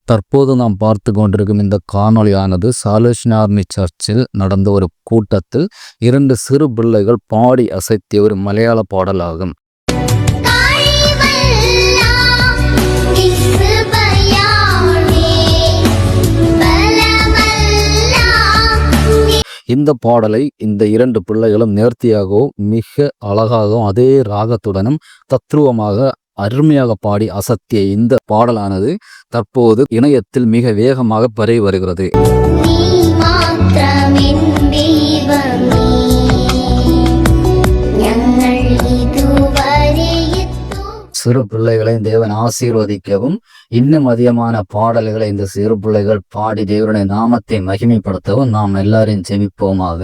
தற்போது நாம் பார்த்து கொண்டிருக்கும் இந்த காணொளியானது சாலேஷன் ஆர்மி சர்ச்சில் நடந்த ஒரு கூட்டத்தில் 2 சிறு பிள்ளைகள் பாடி அசைத்திய ஒரு மலையாள பாடலாகும். இந்த பாடலை இந்த 2 பிள்ளைகளும் நேர்த்தியாகவும் மிக அழகாகவும் அதே ராகத்துடனும் தத்ரூபமாக அருமையாக பாடி அசத்திய இந்த பாடலானது தற்போது இணையத்தில் மிக வேகமாக பரவி வருகிறது. சிறு பிள்ளைகளை தேவன் ஆசீர்வதிக்கவும் இன்னும் அதிகமான பாடல்களை இந்த சிறு பிள்ளைகள் பாடி தேவனுடைய நாமத்தை மகிமைப்படுத்தவும் நாம் எல்லாரையும் ஜெபிப்போமாக.